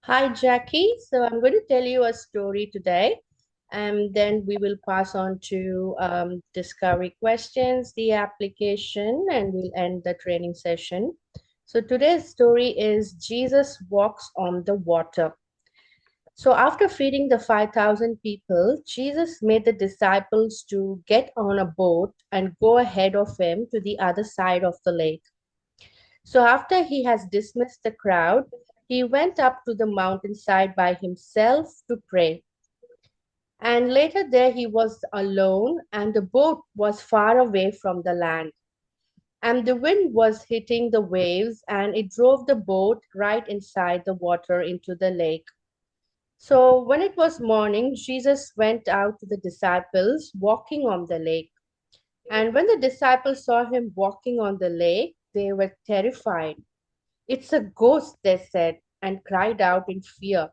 Hi, Jackie. So I'm going to tell you a story today, and then we will pass on to discovery questions, the application, and we'll end the training session. So today's story is Jesus walks on the water. So after feeding the 5,000 people, Jesus made the disciples to get on a boat and go ahead of him to the other side of the lake. So after he has dismissed the crowd, he went up to the mountainside by himself to pray. And later there he was alone, and the boat was far away from the land. And the wind was hitting the waves, and it drove the boat right inside the water into the lake. So when it was morning, Jesus went out to the disciples walking on the lake. And when the disciples saw him walking on the lake, they were terrified. "It's a ghost," they said, and cried out in fear.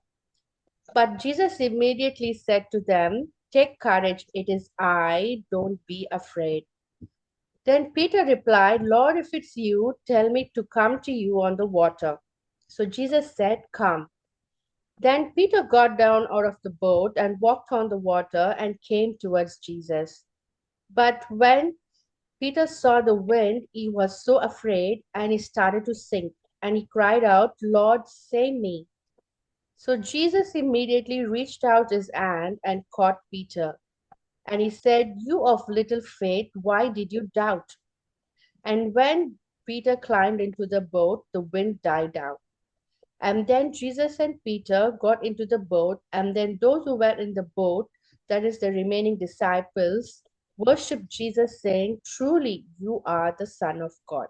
But Jesus immediately said to them, "Take courage, it is I, don't be afraid." Then Peter replied, "Lord, if it's you, tell me to come to you on the water." So Jesus said, "Come." Then Peter got down out of the boat and walked on the water and came towards Jesus. But when Peter saw the wind, he was so afraid and he started to sink. And he cried out, "Lord, save me." So Jesus immediately reached out his hand and caught Peter. And he said, "You of little faith, why did you doubt?" And when Peter climbed into the boat, the wind died down. And then Jesus and Peter got into the boat, and then those who were in the boat, that is the remaining disciples, worshiped Jesus, saying, "Truly, you are the Son of God."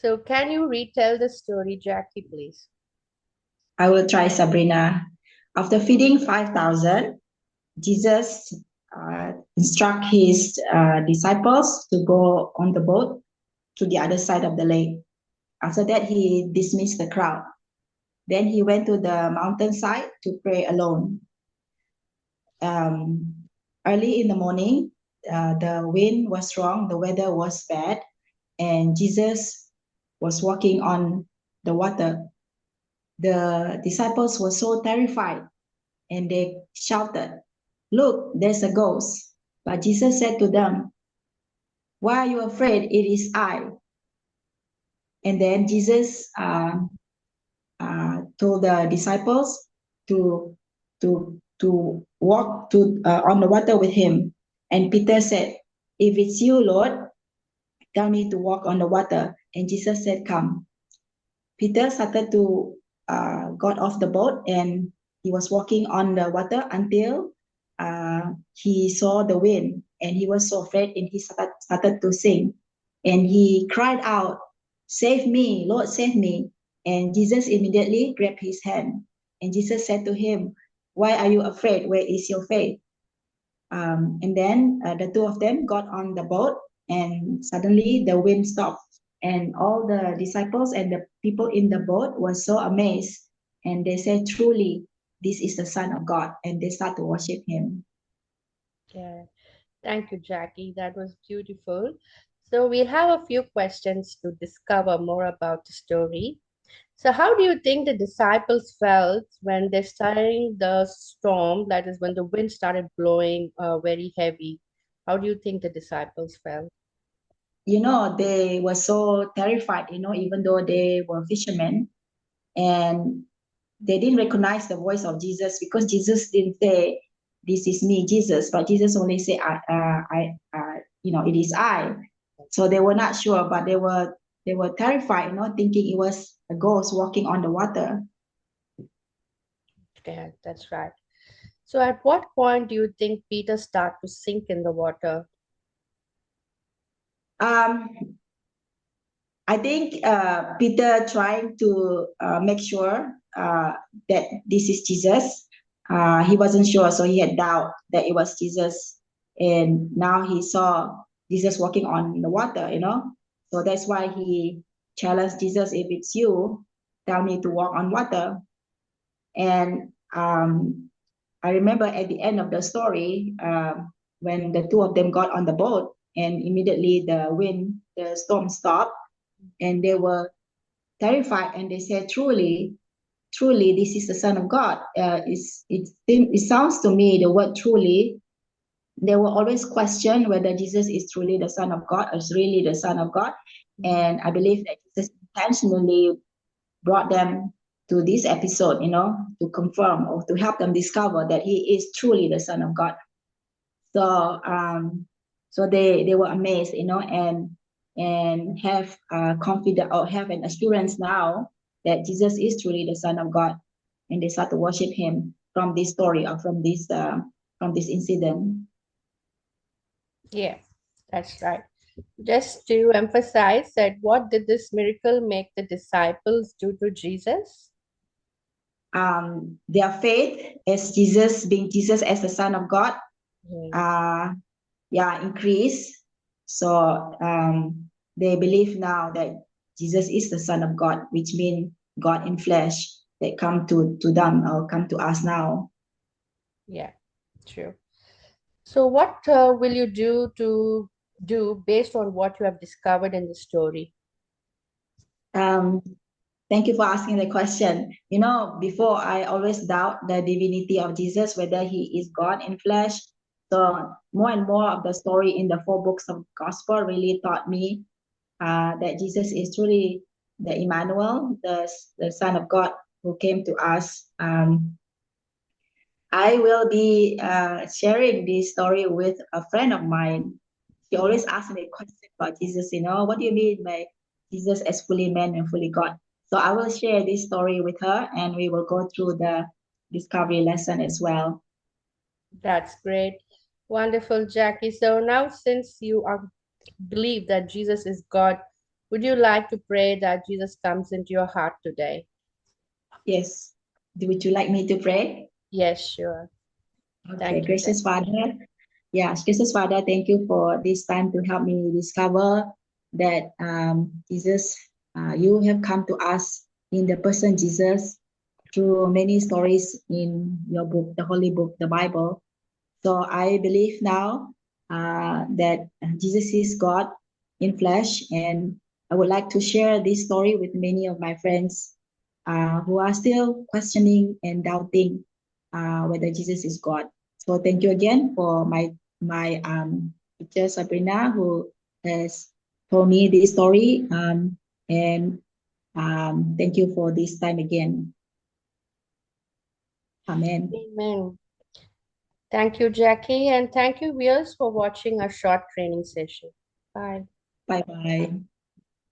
So, can you retell the story, Jackie, please? I will try, Sabrina. After feeding 5,000, Jesus instruct his disciples to go on the boat to the other side of the lake. After that, he dismissed the crowd. Then he went to the mountainside to pray alone. Um, Early in the morning, the wind was strong, the weather was bad, and Jesus was walking on the water. The disciples were so terrified and they shouted, "Look, there's a ghost." But Jesus said to them, "Why are you afraid? It is I." And then Jesus told the disciples to walk on the water with him. And Peter said, "If it's you, Lord, tell me to walk on the water." And Jesus said, "Come." Peter started to got off the boat and he was walking on the water until he saw the wind and he was so afraid and he started to sing and he cried out, "Save me, Lord, save me." And Jesus immediately grabbed his hand and Jesus said to him, "Why are you afraid? Where is your faith?" And then the two of them got on the boat, and suddenly the wind stopped. And all the disciples and the people in the boat were so amazed. And they said, "Truly, this is the Son of God." And they start to worship him. Yeah. Thank you, Jackie. That was beautiful. So, we'll have a few questions to discover more about the story. So, how do you think the disciples felt when they're starting the storm? That is, when the wind started blowing very heavy. How do you think the disciples felt? They were so terrified, even though they were fishermen. And they didn't recognize the voice of Jesus because Jesus didn't say, "This is me, Jesus," but Jesus only said, "It is I." So they were not sure, but they were terrified, thinking it was a ghost walking on the water. Yeah, that's right. So, at what point do you think Peter started to sink in the water? Um, I think Peter trying to make sure that this is Jesus. He wasn't sure, so he had doubt that it was Jesus. And now he saw Jesus walking on the water. So that's why he challenged Jesus, "If it's you, tell me to walk on water." And I remember at the end of the story, when the two of them got on the boat, and immediately the storm stopped, and they were terrified and they said, "Truly, truly this is the Son of God. It sounds to me the word truly. They will always question whether Jesus is truly the Son of God or is really the Son of God. Mhm. And I believe that Jesus intentionally brought them to this episode, to confirm or to help them discover that he is truly the Son of God. So so they were amazed, and have confidence or have an assurance now that Jesus is truly the Son of God, and they start to worship him from this story or from this incident. Yeah, that's right. Just to emphasize that what did this miracle make the disciples do to Jesus? Their faith as Jesus, being Jesus as the Son of God, Mhm. uh, increase. So they believe now that Jesus is the Son of God, which means God in flesh that come to them or come to us now. Yeah, true. So, what will you do based on what you have discovered in the story? Um, Thank you for asking the question. Before I always doubt the divinity of Jesus, whether he is God in flesh. So more and more of the story in the four books of gospel really taught me that Jesus is truly the Emmanuel, the Son of God who came to us. I will be sharing this story with a friend of mine. She always asks me a question about Jesus, what do you mean by Jesus as fully man and fully God? So I will share this story with her and we will go through the discovery lesson as well. That's great. Wonderful, Jackie. So now, since you are believe that Jesus is God, would you like to pray that Jesus comes into your heart today? Yes. Would you like me to pray? Yes, sure. Okay, Thank you, gracious Jackie. Father. Yes, gracious Father, thank you for this time to help me discover that Jesus, you have come to us in the person Jesus through many stories in your book, the Holy Book, the Bible. So I believe now that Jesus is God in flesh, and I would like to share this story with many of my friends who are still questioning and doubting whether Jesus is God. So thank you again for my teacher Sabrina who has told me this story, and thank you for this time again. Amen. Amen. Thank you, Jackie, and thank you, viewers, for watching our short training session. Bye. Bye bye.